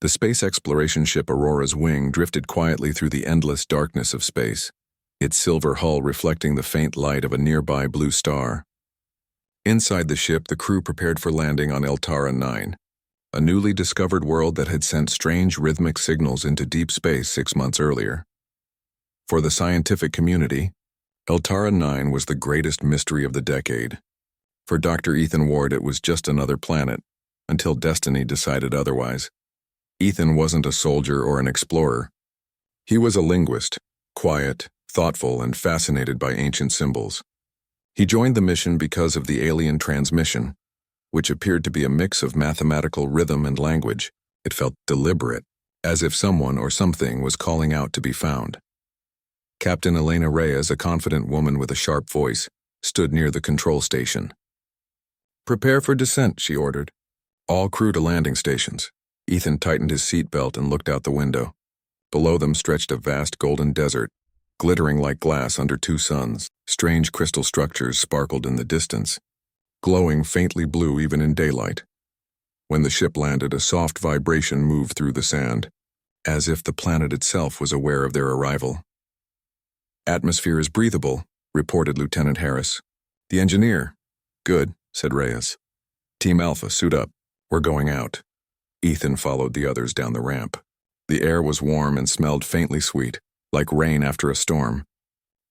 The space exploration ship Aurora's wing drifted quietly through the endless darkness of space, its silver hull reflecting the faint light of a nearby blue star. Inside the ship, the crew prepared for landing on Eltara 9, a newly discovered world that had sent strange rhythmic signals into deep space 6 months earlier. For the scientific community, Eltara 9 was the greatest mystery of the decade. For Dr. Ethan Ward, it was just another planet, until destiny decided otherwise. Ethan wasn't a soldier or an explorer. He was a linguist, quiet, thoughtful, and fascinated by ancient symbols. He joined the mission because of the alien transmission, which appeared to be a mix of mathematical rhythm and language. It felt deliberate, as if someone or something was calling out to be found. Captain Elena Reyes, a confident woman with a sharp voice, stood near the control station. "Prepare for descent," she ordered. "All crew to landing stations." Ethan tightened his seatbelt and looked out the window. Below them stretched a vast golden desert, glittering like glass under 2 suns. Strange crystal structures sparkled in the distance, glowing faintly blue even in daylight. When the ship landed, a soft vibration moved through the sand, as if the planet itself was aware of their arrival. "Atmosphere is breathable," reported Lieutenant Harris. "The engineer." "Good," said Reyes. "Team Alpha, suit up. We're going out." Ethan followed the others down the ramp. The air was warm and smelled faintly sweet, like rain after a storm.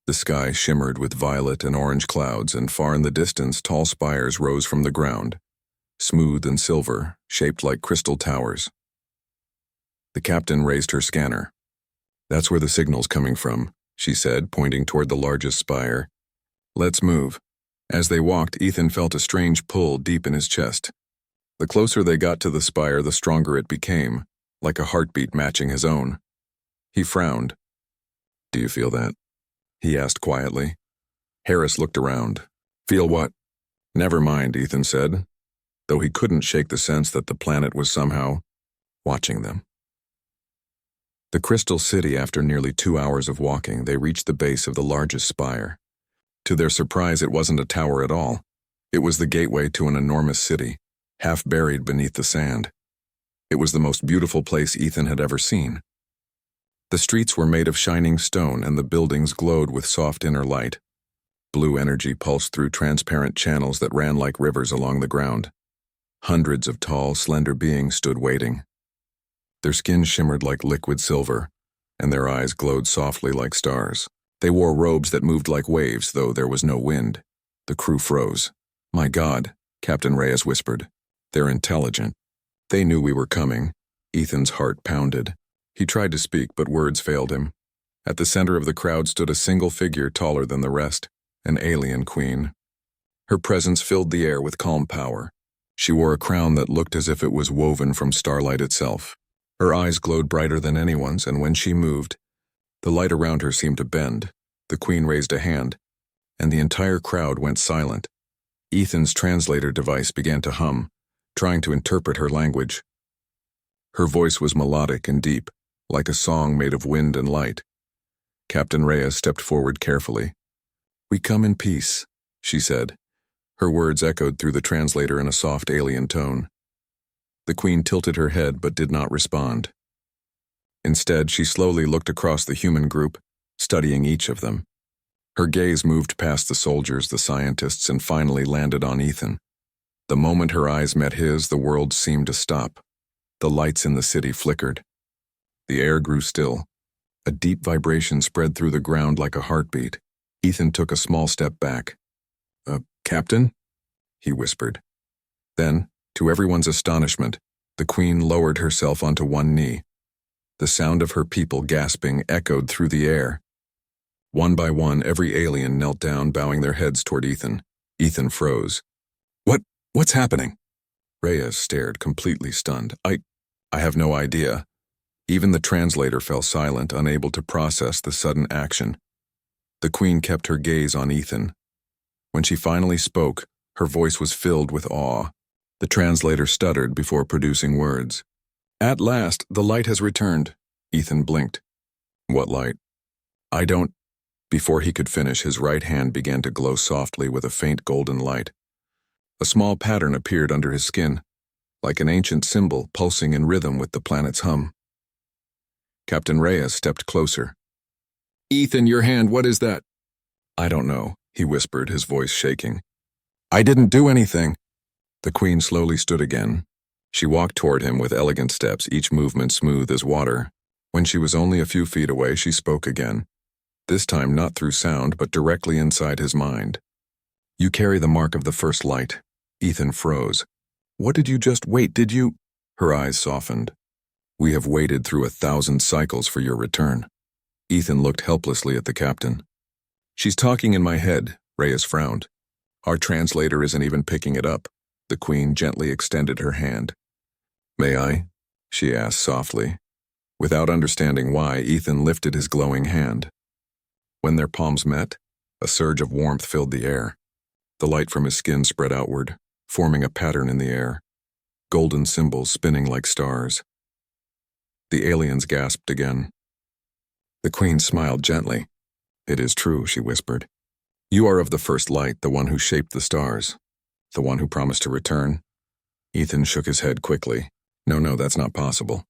The sky shimmered with violet and orange clouds, and far in the distance tall spires rose from the ground, smooth and silver, shaped like crystal towers. The captain raised her scanner. "That's where the signal's coming from," she said, pointing toward the largest spire. "Let's move." As they walked, Ethan felt a strange pull deep in his chest. The closer they got to the spire, the stronger it became, like a heartbeat matching his own. He frowned. "Do you feel that?" he asked quietly. Harris looked around. "Feel what?" "Never mind," Ethan said, though he couldn't shake the sense that the planet was somehow watching them. The Crystal City. After nearly 2 hours of walking, they reached the base of the largest spire. To their surprise, it wasn't a tower at all. It was the gateway to an enormous city, half buried beneath the sand. It was the most beautiful place Ethan had ever seen. The streets were made of shining stone, and the buildings glowed with soft inner light. Blue energy pulsed through transparent channels that ran like rivers along the ground. Hundreds of tall, slender beings stood waiting. Their skin shimmered like liquid silver, and their eyes glowed softly like stars. They wore robes that moved like waves, though there was no wind. The crew froze. "My God," Captain Reyes whispered. "They're intelligent." "They knew we were coming." Ethan's heart pounded. He tried to speak, but words failed him. At the center of the crowd stood a single figure taller than the rest, an alien queen. Her presence filled the air with calm power. She wore a crown that looked as if it was woven from starlight itself. Her eyes glowed brighter than anyone's, and when she moved, the light around her seemed to bend. The queen raised a hand, and the entire crowd went silent. Ethan's translator device began to hum, trying to interpret her language. Her voice was melodic and deep, like a song made of wind and light. Captain Reyes stepped forward carefully. "We come in peace," she said. Her words echoed through the translator in a soft alien tone. The queen tilted her head but did not respond. Instead, she slowly looked across the human group, studying each of them. Her gaze moved past the soldiers, the scientists, and finally landed on Ethan. The moment her eyes met his, the world seemed to stop. The lights in the city flickered. The air grew still. A deep vibration spread through the ground like a heartbeat. Ethan took a small step back. Captain?" he whispered. Then, to everyone's astonishment, the queen lowered herself onto one knee. The sound of her people gasping echoed through the air. One by one, every alien knelt down, bowing their heads toward Ethan. Ethan froze. What's happening?" Reyes stared, completely stunned. I have no idea." Even the translator fell silent, unable to process the sudden action. The queen kept her gaze on Ethan. When she finally spoke, her voice was filled with awe. The translator stuttered before producing words. "At last, the light has returned." Ethan blinked. "What light?" "I don't—" Before he could finish, his right hand began to glow softly with a faint golden light. A small pattern appeared under his skin. like an ancient cymbal pulsing in rhythm with the planet's hum. Captain Reyes stepped closer. "Ethan, your hand, what is that?" "I don't know," he whispered, his voice shaking. "I didn't do anything." The Queen slowly stood again. She walked toward him with elegant steps, each movement smooth as water. When she was only a few feet away, she spoke again. This time not through sound, but directly inside his mind. "You carry the mark of the first light." Ethan froze. "What did you just wait, did you?" Her eyes softened. "We have waited through 1,000 cycles for your return." Ethan looked helplessly at the captain. "She's talking in my head," Reyes frowned. "Our translator isn't even picking it up." The Queen gently extended her hand. "May I?" she asked softly. Without understanding why, Ethan lifted his glowing hand. When their palms met, a surge of warmth filled the air. The light from his skin spread outward, forming a pattern in the air, golden symbols spinning like stars. The aliens gasped again. The Queen smiled gently. "It is true," she whispered. "You are of the first light, the one who shaped the stars, the one who promised to return." Ethan shook his head quickly. No, that's not possible.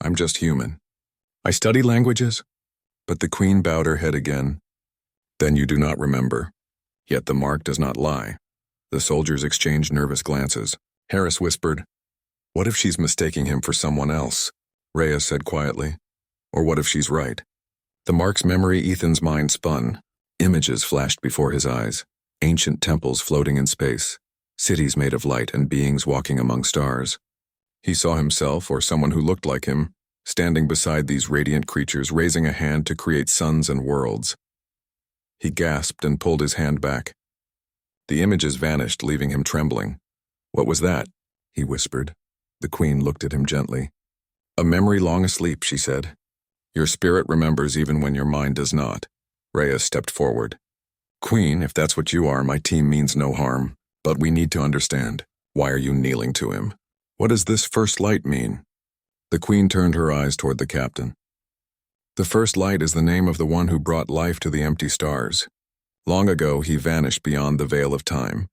I'm just human. I study languages." But the Queen bowed her head again. "Then you do not remember. Yet the mark does not lie." The soldiers exchanged nervous glances. Harris whispered, "What if she's mistaking him for someone else?" Reyes said quietly. "Or what if she's right?" The mark's memory, Ethan's mind spun. Images flashed before his eyes. Ancient temples floating in space. Cities made of light and beings walking among stars. He saw himself, or someone who looked like him, standing beside these radiant creatures, raising a hand to create suns and worlds. He gasped and pulled his hand back. The images vanished, leaving him trembling. "What was that?" he whispered. The Queen looked at him gently. "A memory long asleep," she said. "Your spirit remembers even when your mind does not." Reyes stepped forward. "Queen, if that's what you are, my team means no harm. But we need to understand. Why are you kneeling to him? What does this first light mean?" The Queen turned her eyes toward the captain. "The first light is the name of the one who brought life to the empty stars. Long ago, he vanished beyond the veil of time.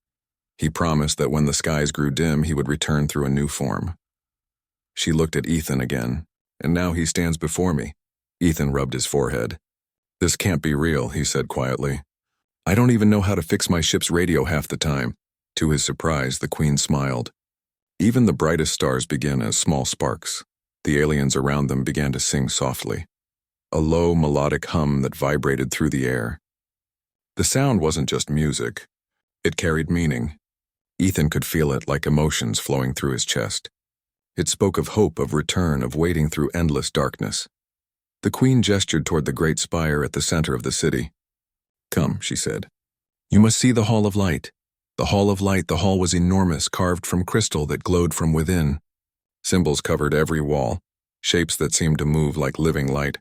He promised that when the skies grew dim, he would return through a new form." She looked at Ethan again, "And now he stands before me." Ethan rubbed his forehead. "This can't be real," he said quietly. "I don't even know how to fix my ship's radio half the time." To his surprise, the Queen smiled. Even the brightest stars begin as small sparks. The aliens around them began to sing softly, a low melodic hum that vibrated through the air. The sound wasn't just music. It carried meaning. Ethan could feel it like emotions flowing through his chest. It spoke of hope, of return, of waiting through endless darkness. The Queen gestured toward the great spire at the center of the city. "Come," she said. "You must see the Hall of Light." The Hall of Light, the hall was enormous, carved from crystal that glowed from within. Symbols covered every wall, shapes that seemed to move like living light.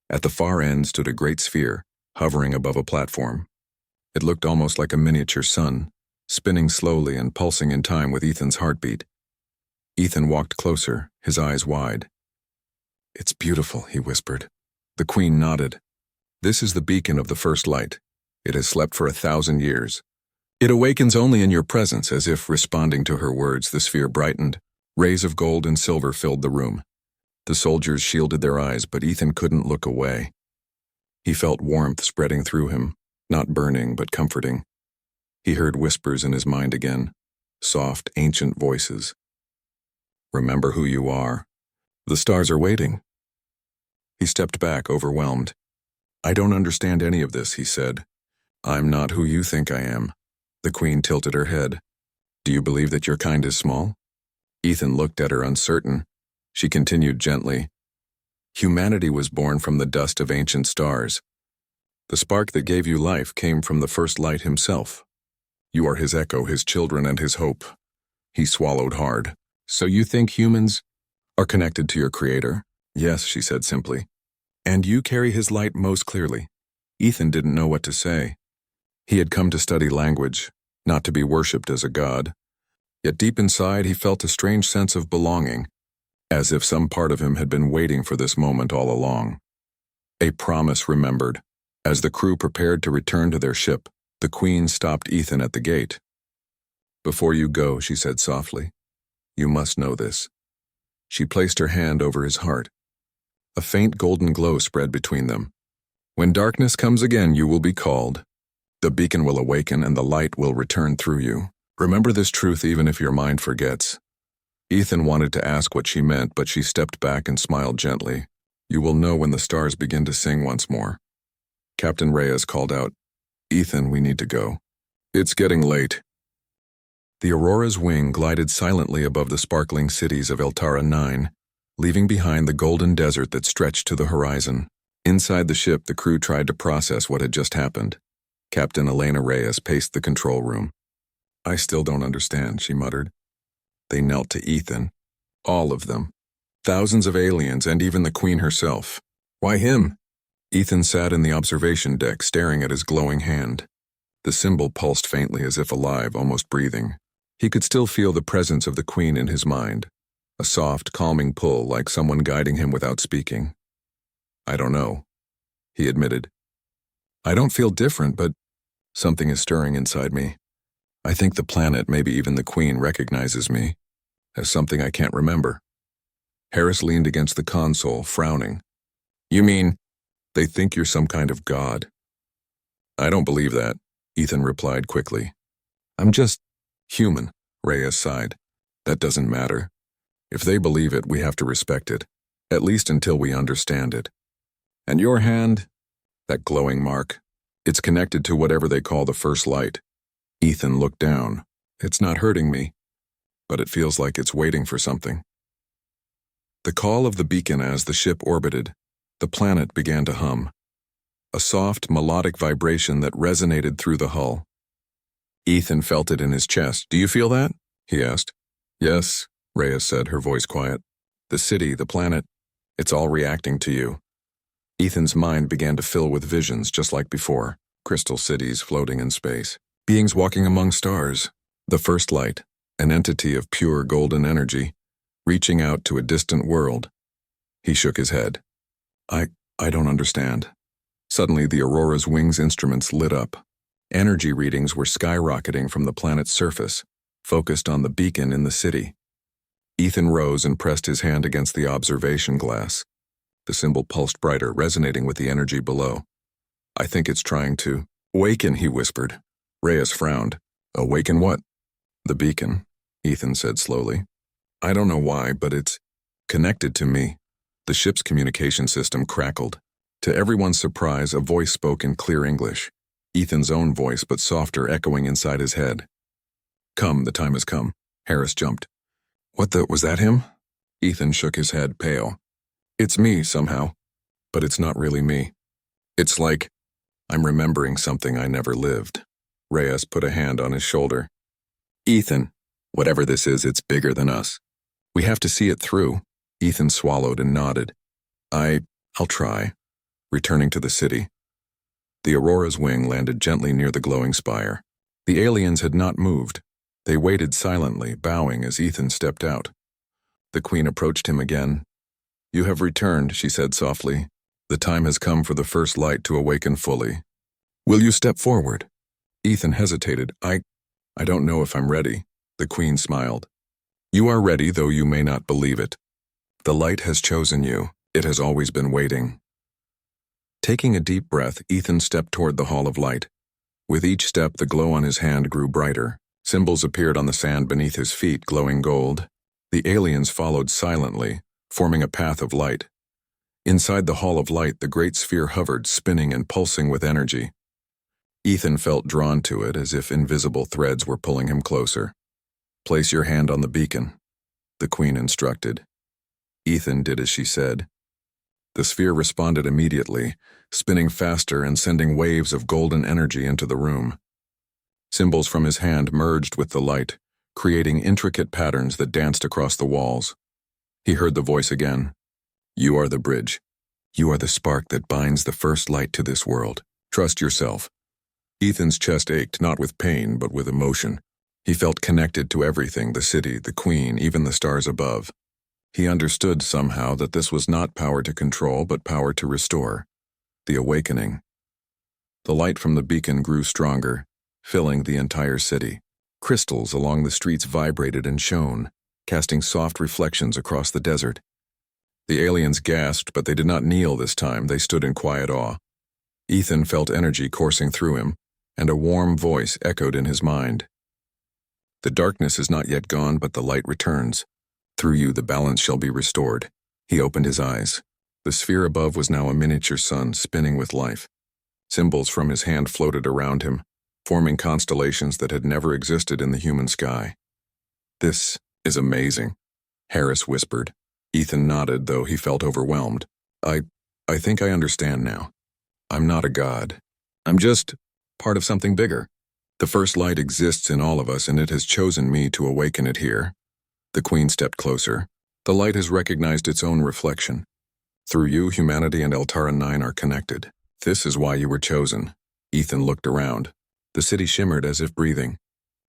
At the far end stood a great sphere, hovering above a platform. It looked almost like a miniature sun, spinning slowly and pulsing in time with Ethan's heartbeat. Ethan walked closer, his eyes wide. "It's beautiful," he whispered. The Queen nodded. "This is the beacon of the first light. It has slept for 1,000 years. It awakens only in your presence." As if responding to her words, the sphere brightened. Rays of gold and silver filled the room. The soldiers shielded their eyes, but Ethan couldn't look away. He felt warmth spreading through him, not burning but comforting. He heard whispers in his mind again, soft, ancient voices. "Remember who you are. The stars are waiting." He stepped back, overwhelmed. "I don't understand any of this," he said. "I'm not who you think I am." The Queen tilted her head. "Do you believe that your kind is small?" Ethan looked at her, uncertain. She continued gently. "Humanity was born from the dust of ancient stars. The spark that gave you life came from the first light himself. You are his echo, his children, and his hope." He swallowed hard. "So you think humans are connected to your creator?" "Yes," she said simply. "And you carry his light most clearly." Ethan didn't know what to say. He had come to study language, not to be worshipped as a god. Yet deep inside he felt a strange sense of belonging, as if some part of him had been waiting for this moment all along. A promise remembered. As the crew prepared to return to their ship, the Queen stopped Ethan at the gate. "Before you go," she said softly, You must know this." She placed her hand over his heart. A faint golden glow spread between them. "When darkness comes again, you will be called. The beacon will awaken and the light will return through you. Remember this truth even if your mind forgets." Ethan wanted to ask what she meant, but she stepped back and smiled gently. "You will know when the stars begin to sing once more." Captain Reyes called out, "Ethan, we need to go. It's getting late." The Aurora's wing glided silently above the sparkling cities of Eltara 9, leaving behind the golden desert that stretched to the horizon. Inside the ship, the crew tried to process what had just happened. Captain Elena Reyes paced the control room. "I still don't understand," she muttered. They knelt to Ethan. All of them. Thousands of aliens and even the Queen herself. "Why him?" Ethan sat in the observation deck, staring at his glowing hand. The symbol pulsed faintly as if alive, almost breathing. He could still feel the presence of the Queen in his mind. A soft, calming pull, like someone guiding him without speaking. "I don't know," he admitted. "I don't feel different, but something is stirring inside me. I think the planet, maybe even the Queen, recognizes me as something I can't remember." Harris leaned against the console, frowning. "You mean, they think you're some kind of god?" "I don't believe that," Ethan replied quickly. "I'm just human," Reyes sighed. "That doesn't matter. If they believe it, we have to respect it, at least until we understand it. And your hand, that glowing mark, it's connected to whatever they call the first light." Ethan looked down. "It's not hurting me, but it feels like it's waiting for something." The call of the beacon as the ship orbited, the planet began to hum. A soft, melodic vibration that resonated through the hull. Ethan felt it in his chest. "Do you feel that?" he asked. "Yes," Reyes said, her voice quiet. "The city, the planet, it's all reacting to you." Ethan's mind began to fill with visions just like before, crystal cities floating in space, beings walking among stars, the first light, an entity of pure golden energy, reaching out to a distant world. He shook his head. I don't understand." Suddenly, the Aurora's wings instruments lit up. Energy readings were skyrocketing from the planet's surface, focused on the beacon in the city. Ethan rose and pressed his hand against the observation glass. The symbol pulsed brighter, resonating with the energy below. "I think it's trying to awaken," he whispered. Reyes frowned. "Awaken what?" "The beacon," Ethan said slowly. "I don't know why, but it's connected to me." The ship's communication system crackled. To everyone's surprise, a voice spoke in clear English. Ethan's own voice, but softer, echoing inside his head. "Come, the time has come." Harris jumped. Was that him?" Ethan shook his head, pale. "It's me, somehow. But it's not really me. It's like I'm remembering something I never lived." Reyes put a hand on his shoulder. "Ethan, whatever this is, it's bigger than us. We have to see it through." Ethan swallowed and nodded. I'll try." Returning to the city. The Aurora's wing landed gently near the glowing spire. The aliens had not moved. They waited silently, bowing as Ethan stepped out. The Queen approached him again. "You have returned," she said softly. "The time has come for the first light to awaken fully. Will you step forward?" Ethan hesitated. I don't know if I'm ready." The Queen smiled. "You are ready, though you may not believe it. The light has chosen you. It has always been waiting." Taking a deep breath, Ethan stepped toward the Hall of Light. With each step, the glow on his hand grew brighter. Symbols appeared on the sand beneath his feet, glowing gold. The aliens followed silently, forming a path of light. Inside the Hall of Light, the great sphere hovered, spinning and pulsing with energy. Ethan felt drawn to it, as if invisible threads were pulling him closer. "Place your hand on the beacon," the Queen instructed. Ethan did as she said. The sphere responded immediately, spinning faster and sending waves of golden energy into the room. Symbols from his hand merged with the light, creating intricate patterns that danced across the walls. He heard the voice again. "You are the bridge. You are the spark that binds the first light to this world. Trust yourself." Ethan's chest ached, not with pain, but with emotion. He felt connected to everything, the city, the Queen, even the stars above. He understood somehow that this was not power to control, but power to restore. The awakening. The light from the beacon grew stronger, filling the entire city. Crystals along the streets vibrated and shone, casting soft reflections across the desert. The aliens gasped, but they did not kneel this time. They stood in quiet awe. Ethan felt energy coursing through him, and a warm voice echoed in his mind. The darkness is not yet gone, but the light returns. Through you the balance shall be restored. He opened his eyes. The sphere above was now a miniature sun spinning with life. Symbols from his hand floated around him, forming constellations that had never existed in the human sky. "This is amazing," Harris whispered. Ethan nodded, though he felt overwhelmed. I think I understand now. I'm not a god. I'm just part of something bigger. The first light exists in all of us, and it has chosen me to awaken it here." The Queen stepped closer. "The light has recognized its own reflection. Through you, humanity and Eltara 9 are connected. This is why you were chosen." Ethan looked around. The city shimmered as if breathing.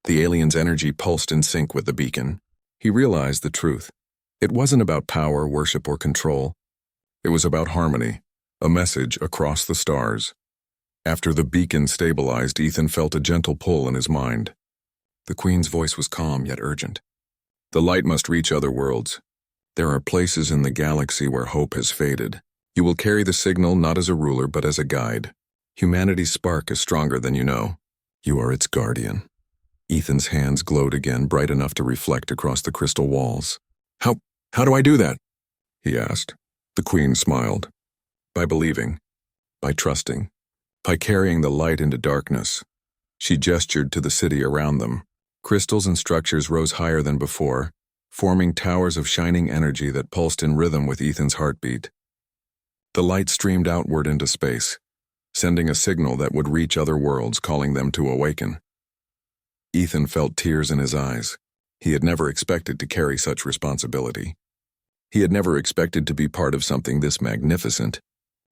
The alien's energy pulsed in sync with the beacon. He realized the truth. It wasn't about power, worship, or control. It was about harmony, a message across the stars. After the beacon stabilized, Ethan felt a gentle pull in his mind. The Queen's voice was calm yet urgent. "The light must reach other worlds. There are places in the galaxy where hope has faded. You will carry the signal not as a ruler but as a guide. Humanity's spark is stronger than you know. You are its guardian." Ethan's hands glowed again, bright enough to reflect across the crystal walls. How do I do that?" he asked. The Queen smiled. "By believing, by trusting, by carrying the light into darkness." She gestured to the city around them. Crystals and structures rose higher than before, forming towers of shining energy that pulsed in rhythm with Ethan's heartbeat. The light streamed outward into space, sending a signal that would reach other worlds, calling them to awaken. Ethan felt tears in his eyes. He had never expected to carry such responsibility. He had never expected to be part of something this magnificent.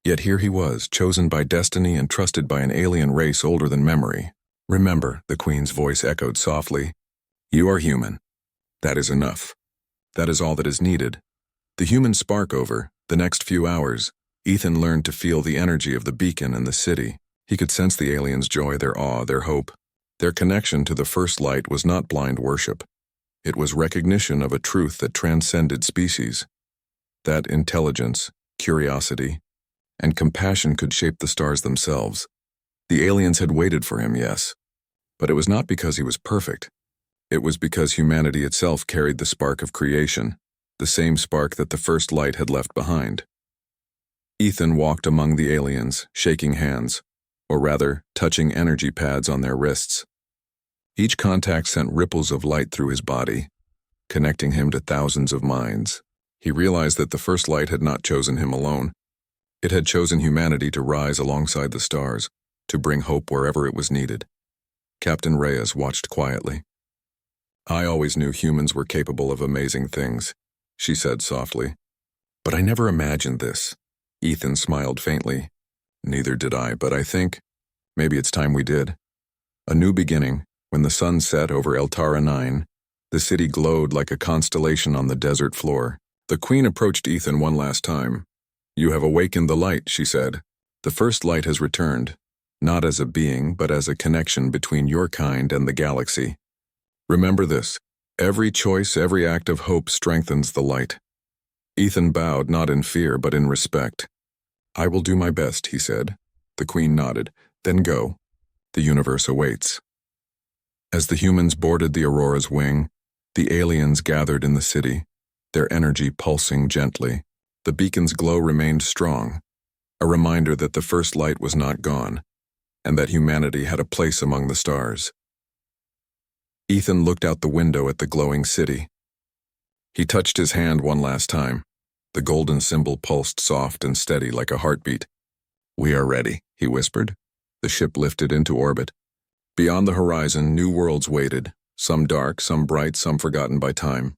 Yet here he was, chosen by destiny and trusted by an alien race older than memory. "Remember," the Queen's voice echoed softly, "you are human. That is enough. That is all that is needed." The human spark over, the next few hours, Ethan learned to feel the energy of the beacon and the city. He could sense the aliens' joy, their awe, their hope. Their connection to the first light was not blind worship. It was recognition of a truth that transcended species. That intelligence, curiosity, and compassion could shape the stars themselves. The aliens had waited for him, yes, but it was not because he was perfect. It was because humanity itself carried the spark of creation, the same spark that the first light had left behind. Ethan walked among the aliens, shaking hands, or rather, touching energy pads on their wrists. Each contact sent ripples of light through his body, connecting him to thousands of minds. He realized that the first light had not chosen him alone. It had chosen humanity to rise alongside the stars, to bring hope wherever it was needed. Captain Reyes watched quietly. "I always knew humans were capable of amazing things," she said softly. "But I never imagined this." Ethan smiled faintly. "Neither did I, but I think maybe it's time we did." A new beginning. When the sun set over Eltara 9, the city glowed like a constellation on the desert floor. The Queen approached Ethan one last time. "You have awakened the light," she said. "The first light has returned, not as a being, but as a connection between your kind and the galaxy. Remember this. Every choice, every act of hope strengthens the light." Ethan bowed, not in fear, but in respect. "I will do my best," he said. The Queen nodded. "Then go. The universe awaits." As the humans boarded the Aurora's wing, the aliens gathered in the city, their energy pulsing gently. The beacon's glow remained strong, a reminder that the first light was not gone, and that humanity had a place among the stars. Ethan looked out the window at the glowing city. He touched his hand one last time. The golden symbol pulsed soft and steady like a heartbeat. "We are ready," he whispered. The ship lifted into orbit. Beyond the horizon, new worlds waited, some dark, some bright, some forgotten by time.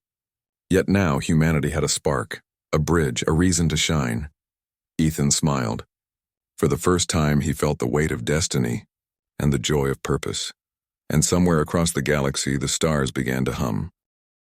Yet now humanity had a spark, a bridge, a reason to shine. Ethan smiled. For the first time he felt the weight of destiny and the joy of purpose. And somewhere across the galaxy the stars began to hum.